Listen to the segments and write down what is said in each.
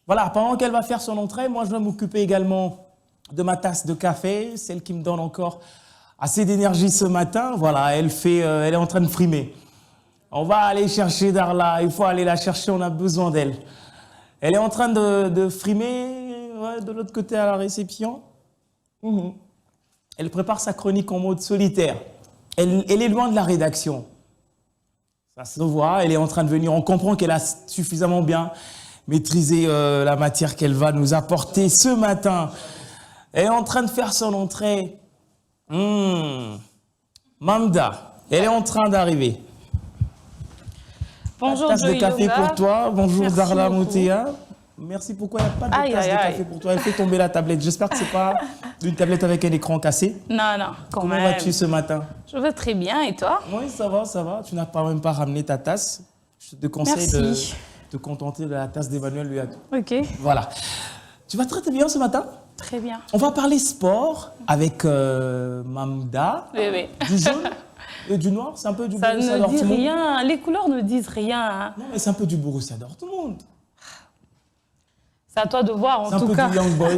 Voilà, pendant qu'elle va faire son entrée, moi je vais m'occuper également de ma tasse de café, celle qui me donne encore assez d'énergie ce matin. Voilà, elle est en train de frimer. On va aller chercher Darla, il faut aller la chercher, on a besoin d'elle. Elle est en train de frimer de l'autre côté à la réception. Elle prépare sa chronique en mode solitaire. Elle est loin de la rédaction. Ça se voit, elle est en train de venir. On comprend qu'elle a suffisamment bien maîtrisé la matière qu'elle va nous apporter ce matin. Elle est en train de faire son entrée. Mamda, elle est en train d'arriver. Bonjour, tasse de café Yoga. pour toi. Bonjour Merci Darla beaucoup. Moutéa. Merci, pourquoi il n'y a pas de tasse de café pour toi? Elle fait tomber la tablette. J'espère que ce n'est pas une tablette avec un écran cassé. Non, non, quand Comment même. vas-tu ce matin? Je vais très bien, et toi? Oui, ça va, ça va. Tu n'as même pas ramené ta tasse. Je te conseille de Merci. te contenter de la tasse d'Emmanuel Luato. Ok, Voilà. Tu vas très très bien ce matin? très bien. On va parler sport avec Mamda. Oui, oui. Du jaune et du noir, c'est un peu du Ça Borussia ne dit Dortmund. rien, les couleurs ne disent rien. Hein. Non, mais c'est un peu du Borussia Dortmund. C'est à toi de voir, C'est en un tout peu cas. du Young Boys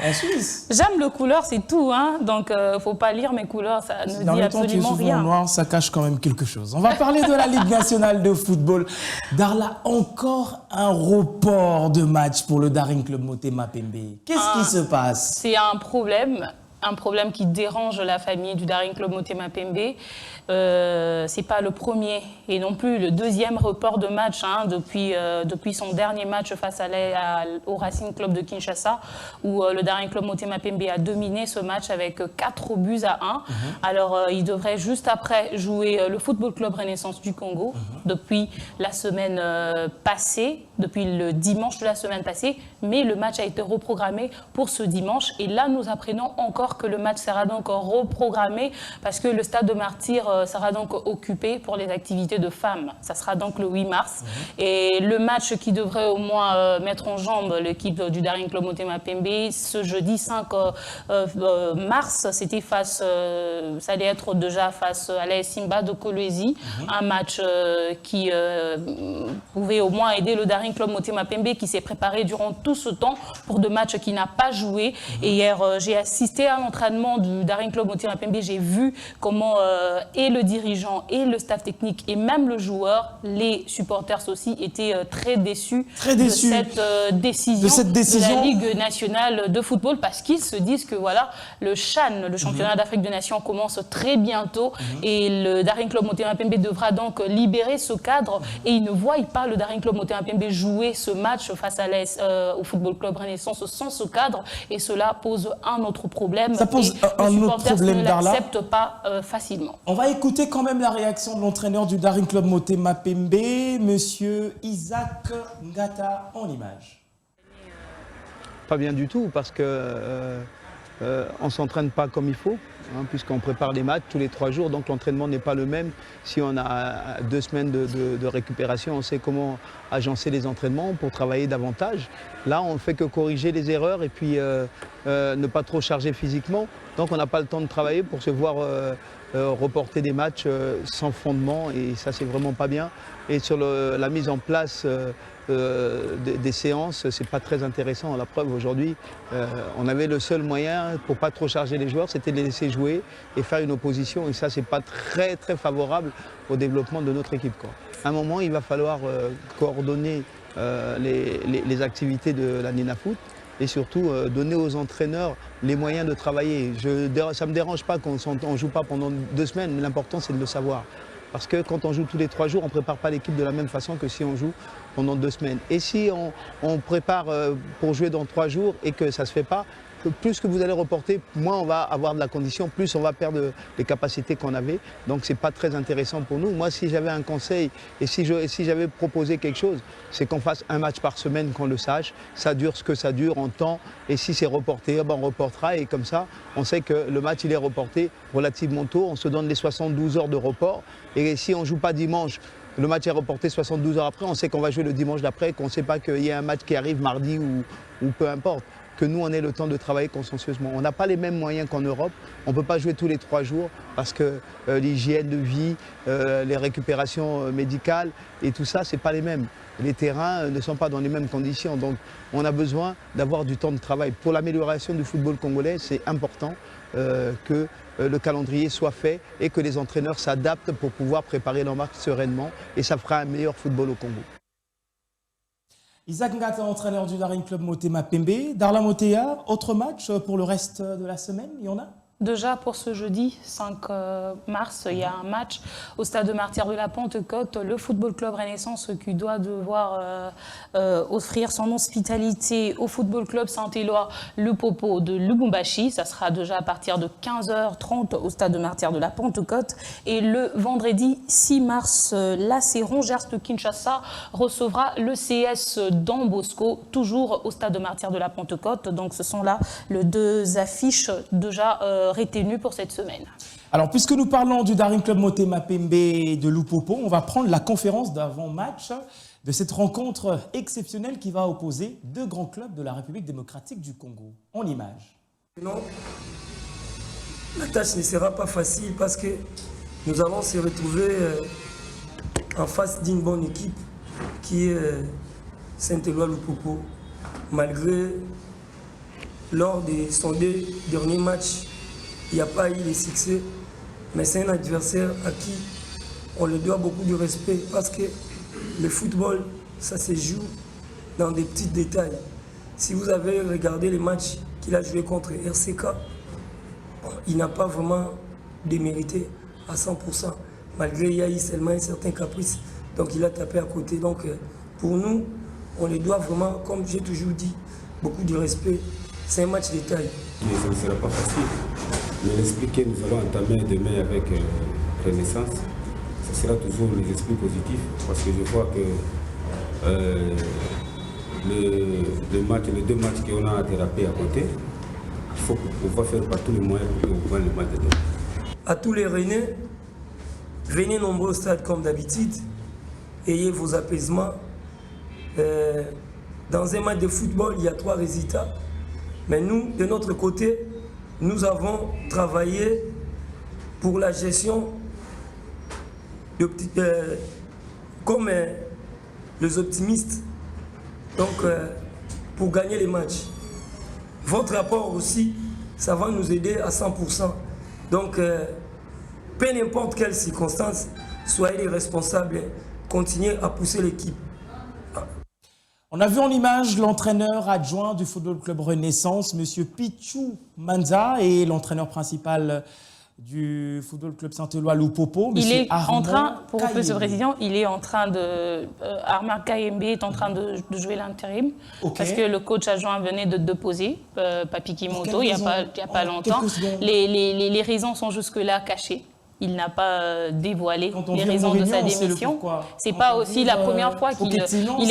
en Suisse. J'aime le couleur, c'est tout. Hein. Donc, faut pas lire mes couleurs, ça ne Dans dit le temps, tu es absolument souvent rien. noir, ça cache quand même quelque chose. On va parler de la Ligue nationale de football. Darla, encore un report de match pour le Daring Club Motema Pembe. Qu'est-ce qui se passe? C'est un problème qui dérange la famille du Daring Club Motema Pembe. C'est pas le premier et non plus le deuxième report de match depuis son dernier match face au Racing Club de Kinshasa où le Daring Club Motema Pembe a dominé ce match avec 4 buts à 1. Alors il devrait juste après jouer le Football Club Renaissance du Congo depuis la semaine passée, depuis le dimanche de la semaine passée, mais le match a été reprogrammé pour ce dimanche et là nous apprenons encore que le match sera donc reprogrammé parce que le stade de Martyrs sera donc occupé pour les activités de femmes. Ça sera donc le 8 mars. Et le match qui devrait au moins mettre en jambe l'équipe du Daring Club Motema Pembe ce jeudi 5 mars, c'était ça allait être déjà face à l'AS Simba de Kolwezi, un match qui pouvait au moins aider le Daring Club Motema Pembe qui s'est préparé durant tout ce temps pour deux matchs qu'il n'a pas joué. Et hier, j'ai assisté à l'entraînement du Daring Club Motema Pembe. J'ai vu comment et le dirigeant et le staff technique et même le joueur, les supporters aussi, étaient très déçus de cette décision de la Ligue nationale de football parce qu'ils se disent que voilà, le CHAN, le championnat d'Afrique des Nations, commence très bientôt et le Daring Club Motema Pembe devra donc libérer ce cadre et ils ne voient pas le Daring Club Motema Pembe jouer ce match face à au Football Club Renaissance sans ce cadre et cela pose un autre problème. Ça pose un autre problème, Darla. Ne l'acceptent pas facilement. On va écouter quand même la réaction de l'entraîneur du Daring Club Motema Pembe, monsieur Isaac Ngata, en image. Pas bien du tout parce que on ne s'entraîne pas comme il faut, hein, puisqu'on prépare les matchs tous les 3 jours, donc l'entraînement n'est pas le même. Si on a 2 semaines de récupération, on sait comment agencer les entraînements pour travailler davantage. Là, on ne fait que corriger les erreurs et puis ne pas trop charger physiquement. Donc on n'a pas le temps de travailler pour se voir reporter des matchs sans fondement et ça, c'est vraiment pas bien. Et sur la mise en place des séances, c'est pas très intéressant. La preuve aujourd'hui, on avait le seul moyen pour pas trop charger les joueurs, c'était de les laisser jouer et faire une opposition. Et ça, c'est pas très très favorable au développement de notre équipe, quoi. À un moment, il va falloir coordonner les activités de la Ninafoot et surtout donner aux entraîneurs les moyens de travailler. Ça ne me dérange pas qu'on ne joue pas pendant 2 semaines, mais l'important c'est de le savoir. Parce que quand on joue tous les 3 jours, on ne prépare pas l'équipe de la même façon que si on joue pendant 2 semaines. Et si on prépare pour jouer dans 3 jours et que ça ne se fait pas, plus que vous allez reporter, moins on va avoir de la condition, plus on va perdre les capacités qu'on avait. Donc ce n'est pas très intéressant pour nous. Moi, si j'avais un conseil et si j'avais proposé quelque chose, c'est qu'on fasse un match par semaine, qu'on le sache. Ça dure ce que ça dure en temps. Et si c'est reporté, on reportera. Et comme ça, on sait que le match il est reporté relativement tôt. On se donne les 72 heures de report. Et si on ne joue pas dimanche, le match est reporté 72 heures après, on sait qu'on va jouer le dimanche d'après, qu'on ne sait pas qu'il y a un match qui arrive mardi ou peu importe. que nous, on ait le temps de travailler consciencieusement. On n'a pas les mêmes moyens qu'en Europe. On ne peut pas jouer tous les 3 jours parce que l'hygiène de vie, les récupérations médicales et tout ça, ce n'est pas les mêmes. Les terrains ne sont pas dans les mêmes conditions. Donc, on a besoin d'avoir du temps de travail. Pour l'amélioration du football congolais, c'est important que le calendrier soit fait et que les entraîneurs s'adaptent pour pouvoir préparer leur match sereinement. Et ça fera un meilleur football au Congo. Isaac Ngata, entraîneur du Daring Club Motema Pembe. Darla Motea, autre match pour le reste de la semaine, il y en a? Déjà pour ce jeudi 5 mars, il y a un match au stade de Martyrs de la Pentecôte, le Football Club Renaissance qui doit devoir offrir son hospitalité au Football Club Saint-Éloi Le Popo de Lubumbashi. Ça sera déjà à partir de 15h30 au stade de Martyrs de la Pentecôte. Et le vendredi 6 mars, l'AC Rongers de Kinshasa recevra le CS Don Bosco, toujours au stade de Martyrs de la Pentecôte. Donc ce sont là les 2 affiches déjà retenu pour cette semaine. Alors, puisque nous parlons du Daring Club Motema Pembe de Lupopo, on va prendre la conférence d'avant-match de cette rencontre exceptionnelle qui va opposer 2 grands clubs de la République démocratique du Congo. En image. Non, la tâche ne sera pas facile parce que nous allons se retrouver en face d'une bonne équipe qui est Saint-Éloi Lupopo. Malgré, lors de son 2 derniers matchs, il n'y a pas eu de succès, mais c'est un adversaire à qui on lui doit beaucoup de respect parce que le football, ça se joue dans des petits détails. Si vous avez regardé les matchs qu'il a joué contre RCK, il n'a pas vraiment démérité à 100%, malgré il y a eu seulement un certain caprice, donc il a tapé à côté. Donc pour nous, on les doit vraiment, comme j'ai toujours dit, beaucoup de respect. C'est un match détail. Mais ça ne sera pas facile. Mais l'esprit que nous allons entamer demain avec Renaissance, ce sera toujours les esprits positifs, parce que je vois que les 2 matchs qu'on a dérapés à côté, il faut pouvoir faire par tous les moyens pour pouvoir le match de demain. À tous les Rennais, venez nombreux au stade comme d'habitude, ayez vos apaisements. Dans un match de football, il y a 3 résultats. Mais nous, de notre côté, nous avons travaillé pour la gestion comme les optimistes, donc pour gagner les matchs. Votre rapport aussi, ça va nous aider à 100%. Donc, peu importe quelle circonstance, soyez les responsables, continuez à pousser l'équipe. On a vu en image l'entraîneur adjoint du Football Club Renaissance, M. Pichou Manza, et l'entraîneur principal du Football Club Saint-Éloi Lupopo, M. Il est Armand en train, pour Kayembe. plus de précision, il est en train de... Armand Kayembe est en train de jouer l'intérim, parce que le coach adjoint venait de déposer Papi Kimoto il n'y a pas longtemps. Les raisons sont jusque-là cachées. Il n'a pas dévoilé les raisons de sa démission. C'est pas aussi la première fois qu'il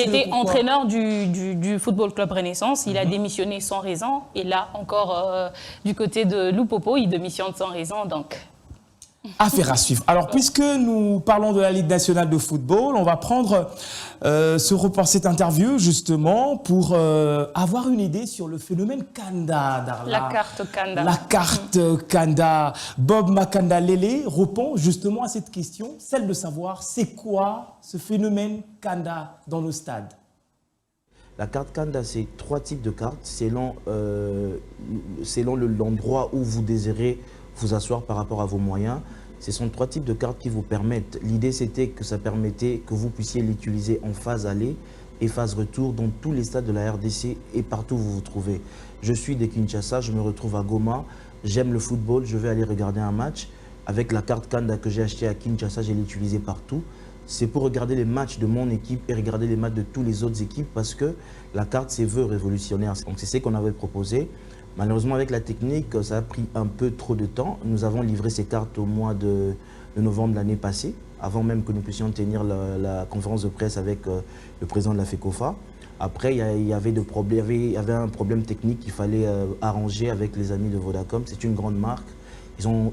était entraîneur du Football Club Renaissance. Il a démissionné sans raison. Et là, encore du côté de Lupopo, il démissionne sans raison. Donc. Affaire à suivre. Alors, puisque nous parlons de la Ligue nationale de football, on va prendre cette interview justement pour avoir une idée sur le phénomène Kanda, Darla. La carte Kanda. La carte Kanda. Bob Makanda Lele répond justement à cette question, celle de savoir c'est quoi ce phénomène Kanda dans nos stades. La carte Kanda, c'est 3 types de cartes selon l'endroit où vous désirez vous asseoir par rapport à vos moyens. Ce sont 3 types de cartes qui vous permettent. L'idée, c'était que ça permettait que vous puissiez l'utiliser en phase aller et phase retour dans tous les stades de la RDC et partout où vous vous trouvez. Je suis de Kinshasa, je me retrouve à Goma, j'aime le football, je vais aller regarder un match. Avec la carte Kanda que j'ai achetée à Kinshasa, je l'ai utilisée partout. C'est pour regarder les matchs de mon équipe et regarder les matchs de toutes les autres équipes parce que la carte, c'est veut révolutionnaire. Donc c'est ce qu'on avait proposé. Malheureusement, avec la technique, ça a pris un peu trop de temps. Nous avons livré ces cartes au mois de novembre l'année passée, avant même que nous puissions tenir la conférence de presse avec le président de la FECOFA. Après, il y avait un problème technique qu'il fallait arranger avec les amis de Vodacom. C'est une grande marque.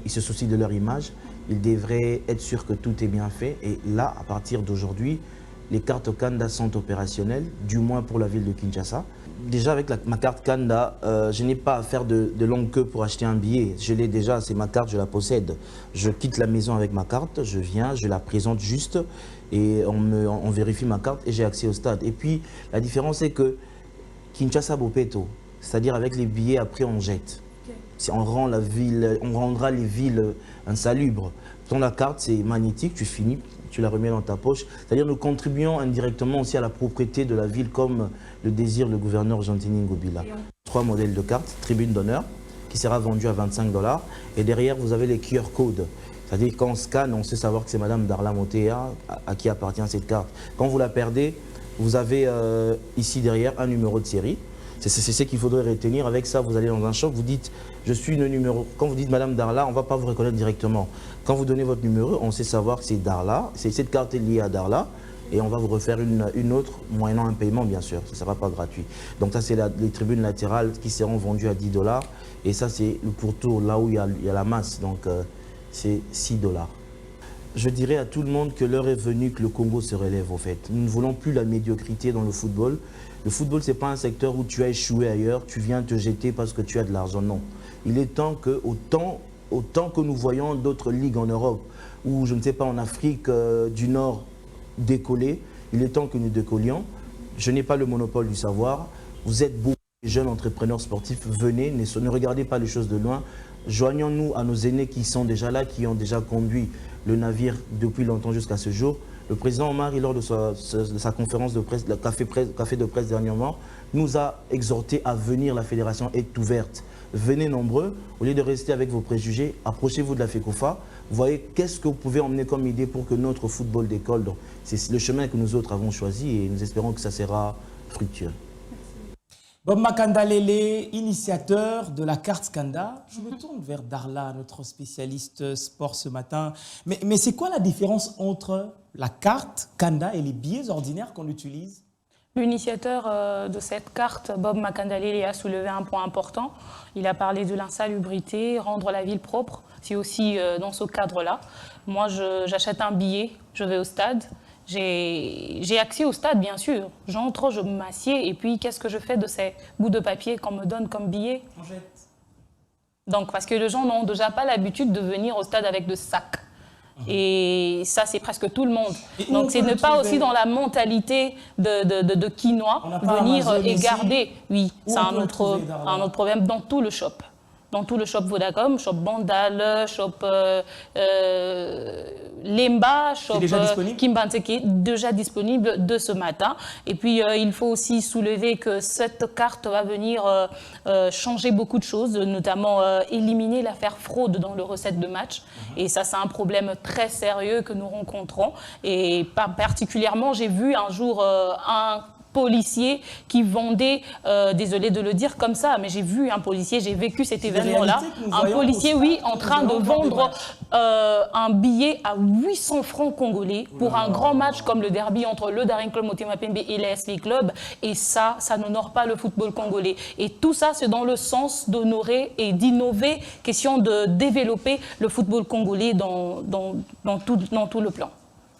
Ils se soucient de leur image. Ils devraient être sûrs que tout est bien fait. Et là, à partir d'aujourd'hui, les cartes Kanda sont opérationnelles, du moins pour la ville de Kinshasa. Déjà avec ma carte Kanda, je n'ai pas à faire de longue queue pour acheter un billet. Je l'ai déjà, c'est ma carte, je la possède. Je quitte la maison avec ma carte, je viens, je la présente juste et on vérifie ma carte et j'ai accès au stade. Et puis la différence c'est que Kinshasa Bopeto, c'est-à-dire avec les billets après on jette. On rendra les villes insalubres. Dans la carte c'est magnétique, tu finis, tu la remets dans ta poche. C'est-à-dire nous contribuons indirectement aussi à la propriété de la ville comme le désire le gouverneur Gentini Ngobila. 3 modèles de cartes, tribune d'honneur, qui sera vendue à 25 $. Et derrière, vous avez les QR codes. C'est-à-dire quand on scanne, on sait savoir que c'est Madame Darla Motea à qui appartient cette carte. Quand vous la perdez, vous avez ici derrière un numéro de série. C'est ce qu'il faudrait retenir. Avec ça, vous allez dans un shop, vous dites « je suis le numéro ». Quand vous dites « Madame Darla », on ne va pas vous reconnaître directement. Quand vous donnez votre numéro, on sait savoir que c'est Darla. Cette carte est liée à Darla et on va vous refaire une autre, moyennant un paiement bien sûr. Ça ne sera pas gratuit. Donc ça, c'est les tribunes latérales qui seront vendues à 10 $. Et ça, c'est le pourtour, là où il y a la masse. Donc c'est 6 $. Je dirais à tout le monde que l'heure est venue que le Congo se relève au fait. Nous ne voulons plus la médiocrité dans le football. Le football, ce n'est pas un secteur où tu as échoué ailleurs, tu viens te jeter parce que tu as de l'argent. Non. Il est temps que, autant que nous voyons d'autres ligues en Europe, ou je ne sais pas, en Afrique du Nord décoller, il est temps que nous décollions. Je n'ai pas le monopole du savoir. Vous êtes beaucoup de jeunes entrepreneurs sportifs, venez, ne regardez pas les choses de loin. Joignons-nous à nos aînés qui sont déjà là, qui ont déjà conduit le navire depuis longtemps jusqu'à ce jour. Le président Omari, lors de sa conférence de presse, le café de presse dernièrement, nous a exhorté à venir. La fédération est ouverte. Venez nombreux, au lieu de rester avec vos préjugés, approchez-vous de la FECOFA. Voyez qu'est-ce que vous pouvez emmener comme idée pour que notre football décolle. C'est le chemin que nous autres avons choisi et nous espérons que ça sera fructueux. Bob Makanda Lele, initiateur de la carte Kanda. Je me tourne vers Darla, notre spécialiste sport ce matin. Mais c'est quoi la différence entre la carte Kanda et les billets ordinaires qu'on utilise? L'initiateur de cette carte, Bob Makanda Lele, a soulevé un point important. Il a parlé de l'insalubrité, rendre la ville propre. C'est aussi dans ce cadre-là. Moi, j'achète un billet, je vais au stade. J'ai accès au stade, bien sûr. J'entre, je m'assieds, et puis qu'est-ce que je fais de ces bouts de papier qu'on me donne comme billet? On jette. Donc, parce que les gens n'ont déjà pas l'habitude de venir au stade avec de sacs. Et ça, c'est presque tout le monde. Donc, ce n'est pas aussi dans la mentalité de quinoa, venir et garder. Oui, c'est un autre problème dans tout le shop. Dans tout le shop Vodacom, shop Bandal, shop Lemba, shop Kimbanseke, déjà disponible de ce matin. Et puis, il faut aussi soulever que cette carte va venir changer beaucoup de choses, notamment éliminer l'affaire fraude dans le recette de match. Et ça, c'est un problème très sérieux que nous rencontrons. Et particulièrement, j'ai vu un jour un policier qui vendait, désolé de le dire comme ça, mais j'ai vu un policier, j'ai vécu cet événement-là, un policier, oui, en train de vendre un billet à 800 francs congolais pour un grand match comme le derby entre le Daring Club Motema Pembe et l'ASV Club, et ça n'honore pas le football congolais. Et tout ça, c'est dans le sens d'honorer et d'innover, question de développer le football congolais dans tout le plan.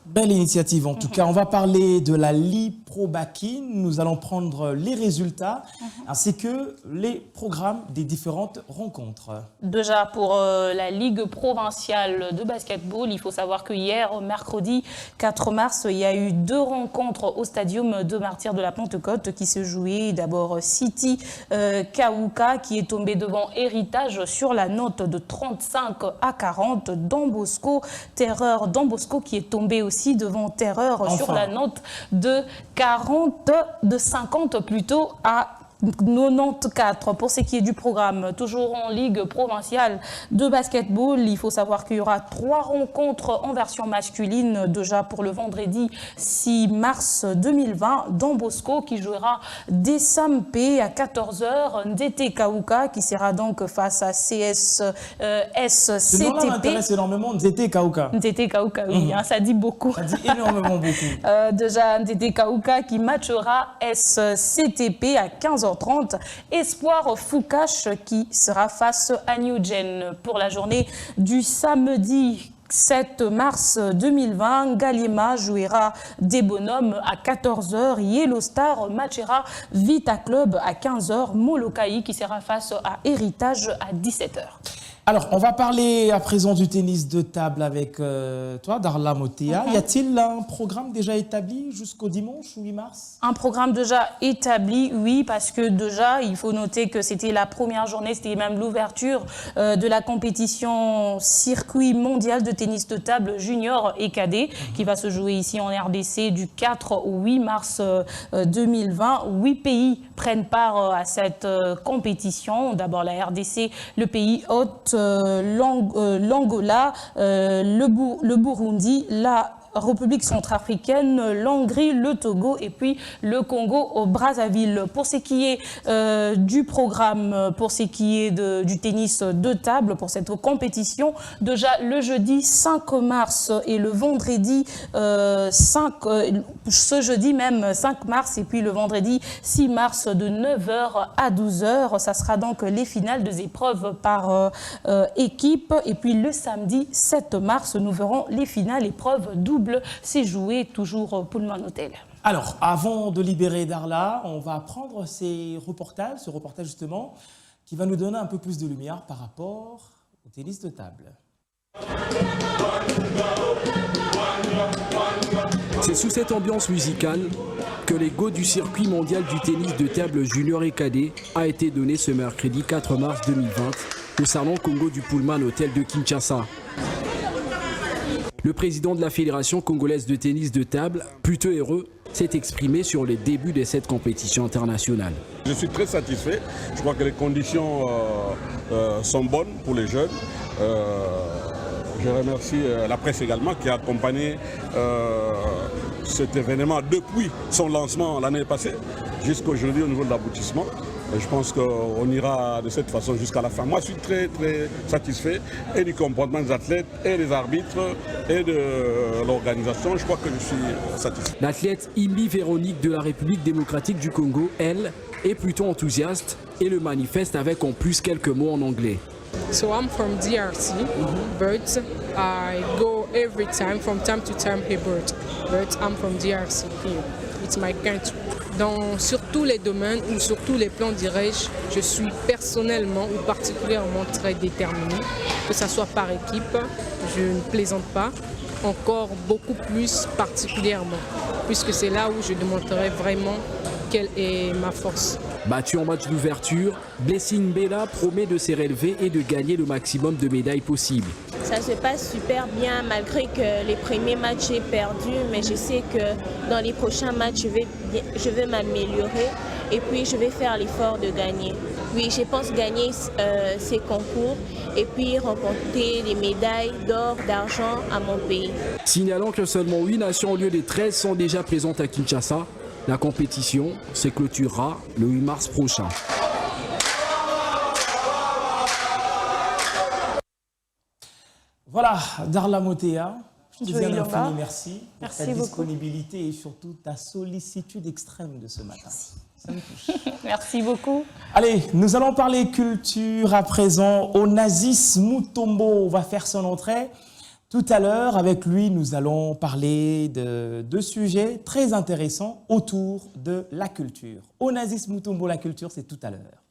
Belle initiative en tout cas. On va parler de la Liprobakine. Nous allons prendre les résultats ainsi que les programmes des différentes rencontres. Déjà pour la Ligue provinciale de basketball, il faut savoir que hier, mercredi 4 mars, il y a eu 2 rencontres au stadium de Martyrs de la Pentecôte qui se jouaient. D'abord City Kawuka qui est tombé devant Héritage sur la note de 35-40. Don Bosco, Terreur Don Bosco qui est tombé aussi devant Terreur sur la note de 50 plutôt à 94. Pour ce qui est du programme, toujours en Ligue provinciale de basketball, il faut savoir qu'il y aura 3 rencontres en version masculine déjà pour le vendredi 6 mars 2020. Don Bosco qui jouera Desampe à 14h, Ndete Kauka qui sera donc face à SCTP. Ce nom-là m'intéresse énormément, Ndete Kauka. Ndete Kauka, oui, ça dit beaucoup. Ça dit énormément beaucoup. Déjà Ndete Kauka qui matchera SCTP à 15h30. Espoir Foucache qui sera face à New Gen. Pour la journée du samedi 7 mars 2020, Galliema jouera des bonhommes à 14h. Yellow Star matchera Vita Club à 15h. Molokaï qui sera face à Héritage à 17h. Alors, on va parler à présent du tennis de table avec toi, Darla Motea. Y a-t-il un programme déjà établi jusqu'au dimanche 8 mars? Un programme déjà établi, oui, parce que déjà, il faut noter que c'était la première journée, c'était même l'ouverture de la compétition circuit mondial de tennis de table junior et cadet qui va se jouer ici en RDC du 4 au 8 mars 2020. 8 pays prennent part à cette compétition. D'abord la RDC, le pays hôte, l'Angola, le Burundi, la République centrafricaine, l'Hongrie, le Togo et puis le Congo au Brazzaville. Pour ce qui est du programme, pour ce qui est du tennis de table, pour cette compétition, déjà le jeudi 5 mars et le vendredi ce jeudi même 5 mars et puis le vendredi 6 mars de 9h à 12h. Ça sera donc les finales des épreuves par équipe. Et puis le samedi 7 mars, nous verrons les finales épreuves double. C'est joué toujours au Pullman Hotel. Alors, avant de libérer Darla, on va prendre ce reportage justement, qui va nous donner un peu plus de lumière par rapport au tennis de table. C'est sous cette ambiance musicale que les go du circuit mondial du tennis de table junior et cadet a été donné ce mercredi 4 mars 2020 au salon Congo du Pullman Hotel de Kinshasa. Le président de la Fédération congolaise de tennis de table, plutôt heureux, s'est exprimé sur les débuts de cette compétition internationale. Je suis très satisfait. Je crois que les conditions sont bonnes pour les jeunes. Je remercie la presse également qui a accompagné cet événement depuis son lancement l'année passée jusqu'à aujourd'hui au niveau de l'aboutissement. Je pense qu'on ira de cette façon jusqu'à la fin. Moi, je suis très satisfait et du comportement des athlètes et des arbitres et de l'organisation. Je crois que je suis satisfait. L'athlète Imbi Véronique de la République démocratique du Congo, elle, est plutôt enthousiaste et le manifeste avec en plus quelques mots en anglais. So I'm from DRC, but I go every time, from time to time here, but I'm from DRC here. It's my country. Sur tous les domaines ou sur tous les plans, dirais-je, je suis personnellement ou particulièrement très déterminée, que ce soit par équipe, je ne plaisante pas, encore beaucoup plus particulièrement, puisque c'est là où je démontrerai vraiment quelle est ma force. Battu en match d'ouverture, Blessing Bella promet de se relever et de gagner le maximum de médailles possibles. Ça se passe super bien malgré que les premiers matchs j'ai perdu, mais je sais que dans les prochains matchs je vais m'améliorer et puis je vais faire l'effort de gagner. Oui, je pense gagner ces concours et puis remporter des médailles d'or, d'argent à mon pays. Signalant que seulement 8 nations au lieu des 13 sont déjà présentes à Kinshasa, la compétition se clôturera le 8 mars prochain. Voilà, Darla Motea, je te dis un infini merci pour ta beaucoup. disponibilité et surtout ta sollicitude extrême de ce matin. Ça me touche. Merci beaucoup. Allez, nous allons parler culture à présent. Onassis Mutombo va faire son entrée. Tout à l'heure, avec lui, nous allons parler de deux sujets très intéressants autour de la culture. Onassis Mutombo, la culture, c'est tout à l'heure.